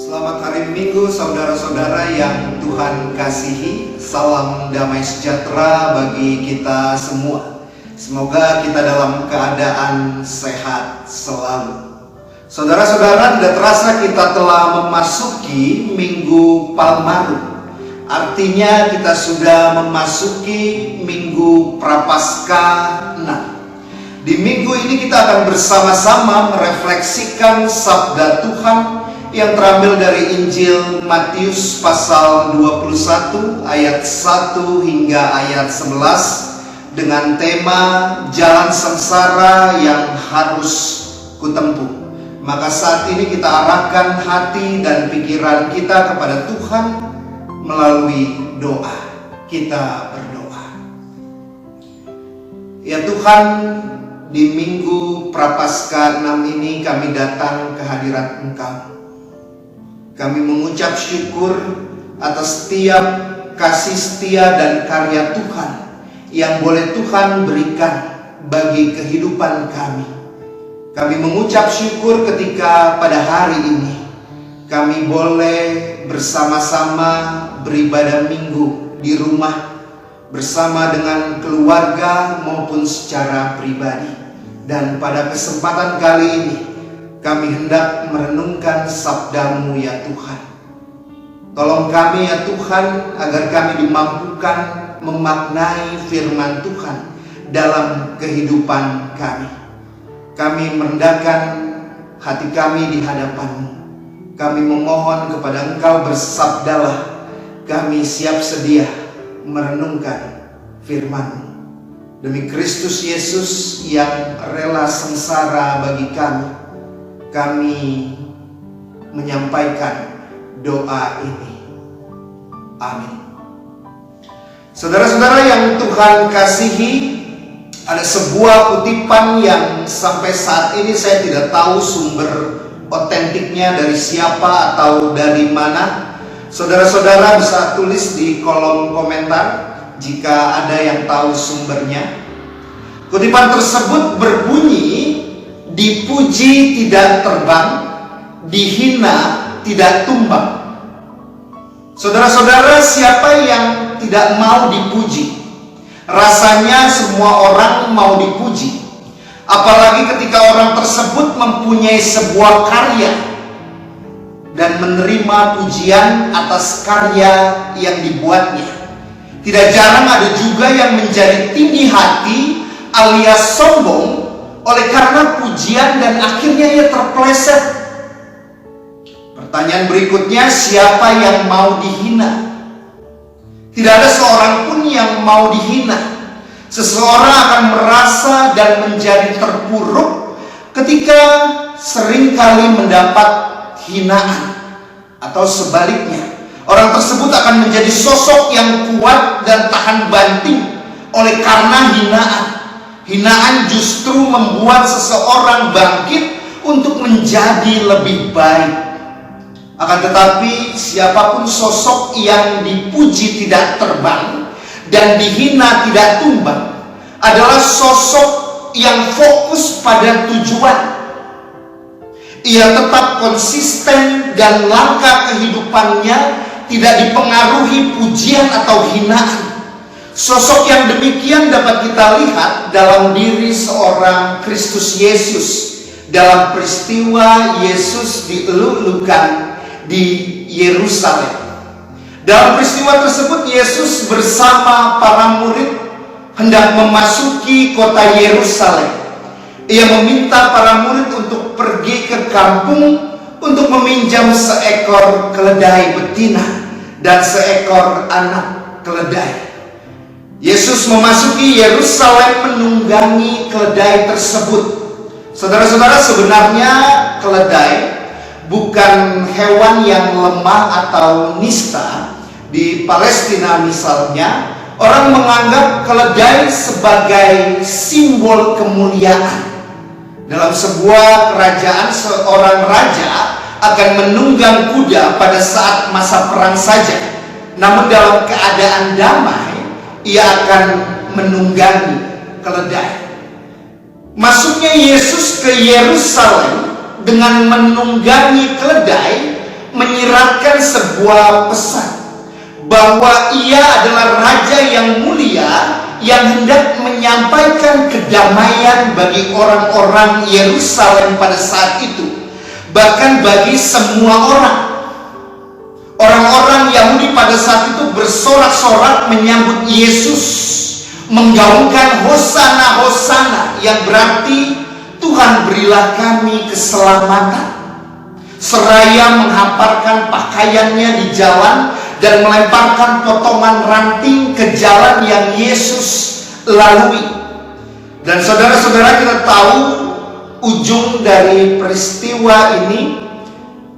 Selamat hari Minggu saudara-saudara yang Tuhan kasihi. Salam damai sejahtera bagi kita semua. Semoga kita dalam keadaan sehat selalu. Saudara-saudara, tidak terasa kita telah memasuki Minggu Palmarum. Artinya kita sudah memasuki Minggu Prapaskah 6. Di minggu ini kita akan bersama-sama merefleksikan sabda Tuhan yang terambil dari Injil Matius pasal 21 ayat 1 hingga ayat 11 dengan tema jalan sengsara yang harus kutempuh. Maka saat ini kita arahkan hati dan pikiran kita kepada Tuhan melalui doa. Kita berdoa. Ya Tuhan, di Minggu Prapaskah 6 ini kami datang ke hadirat Engkau. Kami mengucap syukur atas setiap kasih setia dan karya Tuhan yang boleh Tuhan berikan bagi kehidupan kami. Kami mengucap syukur ketika pada hari ini kami boleh bersama-sama beribadah minggu di rumah bersama dengan keluarga maupun secara pribadi. Dan pada kesempatan kali ini kami hendak merenungkan sabda-Mu ya Tuhan. Tolong kami ya Tuhan agar kami dimampukan memaknai firman Tuhan dalam kehidupan kami. Kami merendahkan hati kami di hadapan-Mu. Kami memohon kepada Engkau, bersabdalah. Kami siap sedia merenungkan firman-Mu. Demi Kristus Yesus yang rela sengsara bagi kami menyampaikan doa ini. Amin. Saudara-saudara yang Tuhan kasihi, ada sebuah kutipan yang sampai saat ini saya tidak tahu sumber otentiknya dari siapa atau dari mana. Saudara-saudara bisa tulis di kolom komentar jika ada yang tahu sumbernya. Kutipan tersebut berbunyi, dipuji tidak terbang, dihina tidak tumbang. Saudara-saudara, siapa yang tidak mau dipuji? Rasanya semua orang mau dipuji. Apalagi ketika orang tersebut mempunyai sebuah karya dan menerima pujian atas karya yang dibuatnya. Tidak jarang ada juga yang menjadi tinggi hati alias sombong oleh karena pujian dan akhirnya ia terpeleset. Pertanyaan berikutnya, siapa yang mau dihina? Tidak ada seorang pun yang mau dihina. Seseorang akan merasa dan menjadi terpuruk ketika seringkali mendapat hinaan, atau sebaliknya. Orang tersebut akan menjadi sosok yang kuat dan tahan banting oleh karena hinaan. Hinaan justru membuat seseorang bangkit untuk menjadi lebih baik. Akan tetapi siapapun sosok yang dipuji tidak terbang dan dihina tidak tumbang adalah sosok yang fokus pada tujuan. Ia tetap konsisten dan langkah kehidupannya tidak dipengaruhi pujian atau hinaan. Sosok yang demikian dapat kita lihat dalam diri seorang Kristus Yesus dalam peristiwa Yesus dielulukan di Yerusalem. Dalam peristiwa tersebut Yesus bersama para murid hendak memasuki kota Yerusalem. Ia meminta para murid untuk pergi ke kampung untuk meminjam seekor keledai betina dan seekor anak keledai. Yesus memasuki Yerusalem menunggangi keledai tersebut. Saudara-saudara, sebenarnya keledai bukan hewan yang lemah atau nista. Di Palestina misalnya, orang menganggap keledai sebagai simbol kemuliaan. Dalam sebuah kerajaan, seorang raja akan menunggang kuda pada saat masa perang saja. Namun dalam keadaan damai, ia akan menunggangi keledai. Masuknya Yesus ke Yerusalem dengan menunggangi keledai menyiratkan sebuah pesan bahwa ia adalah raja yang mulia yang hendak menyampaikan kedamaian bagi orang-orang Yerusalem pada saat itu, bahkan bagi semua orang. Orang-orang Yahudi pada saat itu bersorak-sorak menyambut Yesus, menggaungkan Hosana Hosana, yang berarti Tuhan berilah kami keselamatan, seraya menghamparkan pakaiannya di jalan dan melemparkan potongan ranting ke jalan yang Yesus lalui. Dan saudara-saudara, kita tahu ujung dari peristiwa ini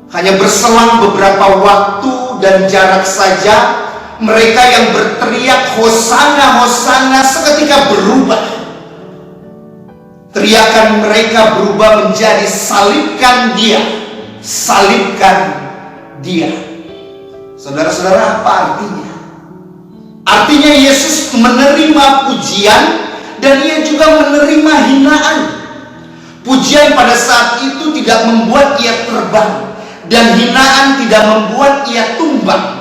hanya berselang beberapa waktu dan jarak saja. Mereka yang berteriak Hosana Hosana seketika berubah. Teriakan mereka berubah menjadi salibkan dia, salibkan dia. Saudara-saudara, apa artinya? Artinya Yesus menerima pujian dan ia juga menerima hinaan. Pujian pada saat itu tidak membuat ia terbang, dan hinaan tidak membuat ia tumbang.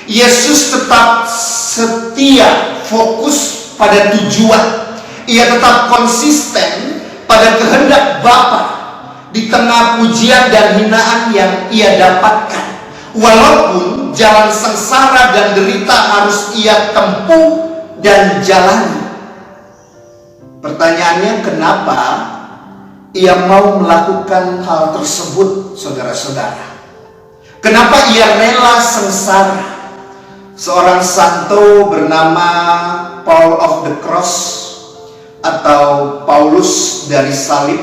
Yesus tetap setia, fokus pada tujuan. Ia tetap konsisten pada kehendak Bapa di tengah pujian dan hinaan yang ia dapatkan. Walaupun jalan sengsara dan derita harus ia tempuh dan jalani. Pertanyaannya, kenapa ia mau melakukan hal tersebut, saudara-saudara? Kenapa ia rela sengsara? Seorang santo bernama Paul of the Cross atau Paulus dari salib,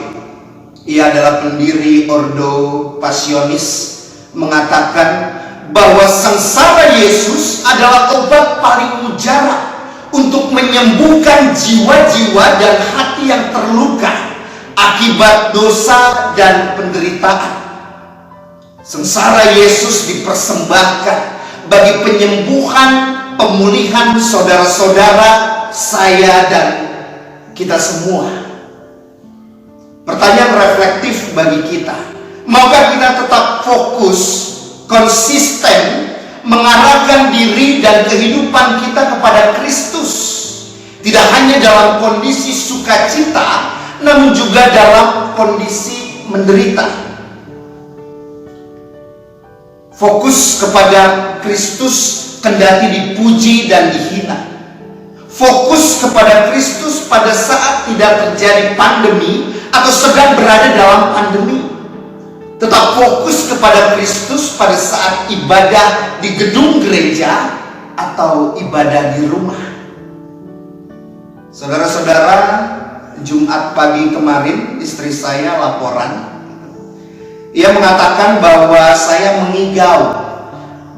ia adalah pendiri Ordo Passionis, mengatakan bahwa sengsara Yesus adalah obat paling mujarab untuk menyembuhkan jiwa-jiwa dan hati yang terluka akibat dosa dan penderitaan. Sengsara Yesus dipersembahkan bagi penyembuhan, pemulihan saudara-saudara, saya dan kita semua. Pertanyaan reflektif bagi kita, maukah kita tetap fokus, konsisten, mengarahkan diri dan kehidupan kita kepada Kristus, tidak hanya dalam kondisi sukacita, namun juga dalam kondisi menderita. Fokus kepada Kristus kendati dipuji dan dihina. Fokus kepada Kristus pada saat tidak terjadi pandemi atau sedang berada dalam pandemi. Tetap fokus kepada Kristus pada saat ibadah di gedung gereja atau ibadah di rumah. Saudara-saudara, Jumat pagi kemarin istri saya laporan. Ia mengatakan bahwa saya mengigau,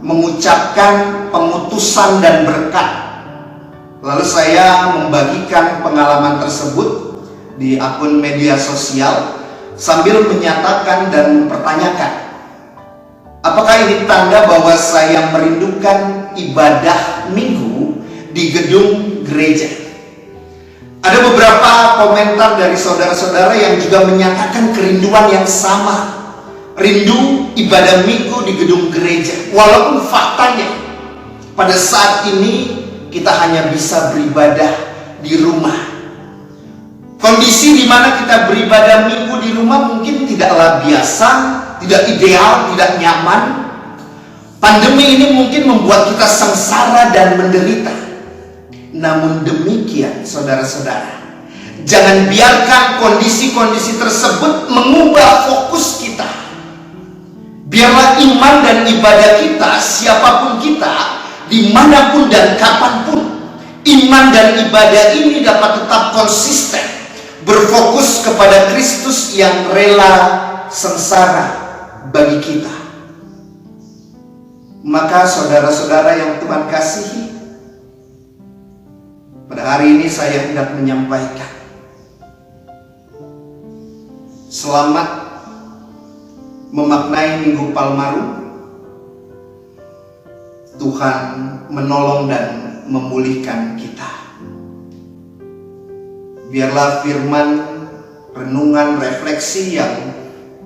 mengucapkan pemutusan dan berkat. Lalu saya membagikan pengalaman tersebut di akun media sosial sambil menyatakan dan mempertanyakan, apakah ini tanda bahwa saya merindukan ibadah minggu di gedung gereja? Ada beberapa komentar dari saudara-saudara yang juga menyatakan kerinduan yang sama. Rindu ibadah minggu di gedung gereja. Walaupun faktanya pada saat ini kita hanya bisa beribadah di rumah. Kondisi di mana kita beribadah minggu di rumah mungkin tidaklah biasa, tidak ideal, tidak nyaman. Pandemi ini mungkin membuat kita sengsara dan menderita. Namun demikian, saudara-saudara, jangan biarkan kondisi-kondisi tersebut mengubah fokus kita. Biarlah iman dan ibadah kita, siapapun kita, dimanapun dan kapanpun, iman dan ibadah ini dapat tetap konsisten, berfokus kepada Kristus yang rela sengsara bagi kita. Maka saudara-saudara yang Tuhan kasihi, pada hari ini saya hendak menyampaikan, selamat memaknai Minggu Palmarum. Tuhan menolong dan memulihkan kita. Biarlah firman, renungan, refleksi yang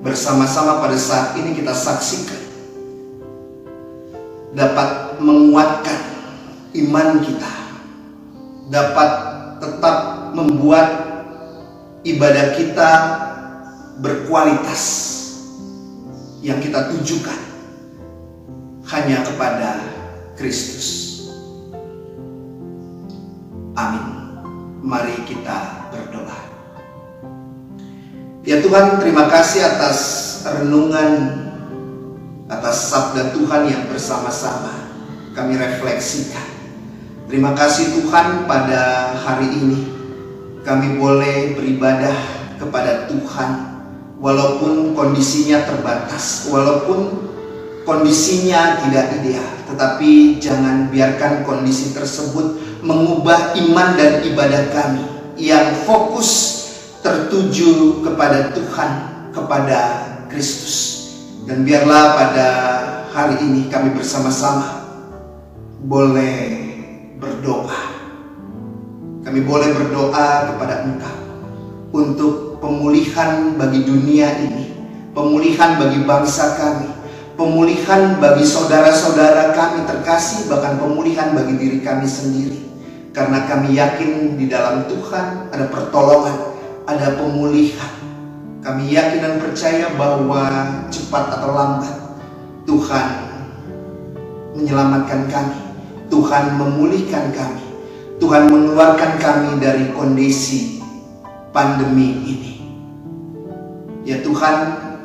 bersama-sama pada saat ini kita saksikan dapat menguatkan iman kita, dapat tetap membuat ibadah kita berkualitas, yang kita tujukan hanya kepada Kristus. Amin. Mari kita berdoa. Ya Tuhan, terima kasih atas renungan, atas sabda Tuhan yang bersama-sama kami refleksikan. Terima kasih Tuhan, pada hari ini kami boleh beribadah kepada Tuhan walaupun kondisinya terbatas, walaupun kondisinya tidak ideal. Tetapi jangan biarkan kondisi tersebut mengubah iman dan ibadah kami yang fokus tertuju kepada Tuhan, kepada Kristus. Dan biarlah pada hari ini kami bersama-sama boleh berdoa. Kami boleh berdoa kepada Engkau untuk pemulihan bagi dunia ini, pemulihan bagi bangsa kami, pemulihan bagi saudara-saudara kami terkasih, bahkan pemulihan bagi diri kami sendiri. Karena kami yakin di dalam Tuhan ada pertolongan, ada pemulihan. Kami yakin dan percaya bahwa cepat atau lambat Tuhan menyelamatkan kami, Tuhan memulihkan kami, Tuhan mengeluarkan kami dari kondisi pandemi ini. Ya Tuhan,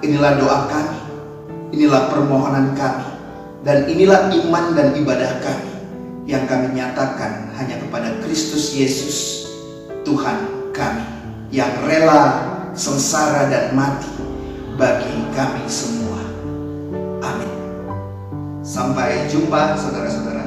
inilah doa kami, inilah permohonan kami, dan inilah iman dan ibadah kami yang kami nyatakan hanya kepada Kristus Yesus, Tuhan kami, yang rela sengsara dan mati bagi kami semua. Amin. Sampai jumpa saudara-saudara.